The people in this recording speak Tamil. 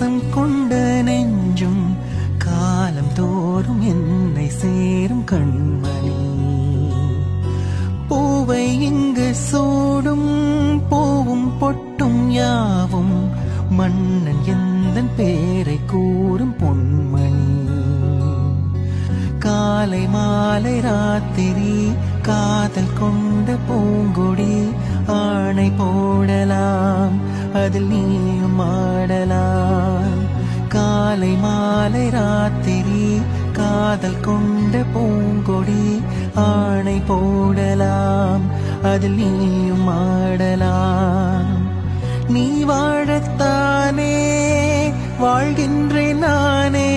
பாசம் கொண்ட நெஞ்சும் காலம் தோறும் என்னை சேரும் கண்மணி. பூவை இங்கு சூடும் பூவும் பொட்டும் யாவும் மன்னன் எந்தன் பேரை கூறும் பொன்மணி. காலை மாலை ராத்திரி காதல் கொண்ட பூங்கொடி, ஆணை போடலாம் அதில் நீயும் ஆடலாம். காலை மாலை ராத்திரி காதல் கொண்ட பூங்கொடி, ஆணை போடலாம் அதில் நீயும் ஆடலாம். நீ வாழத்தானே வாழ்கின்றேன் நானே,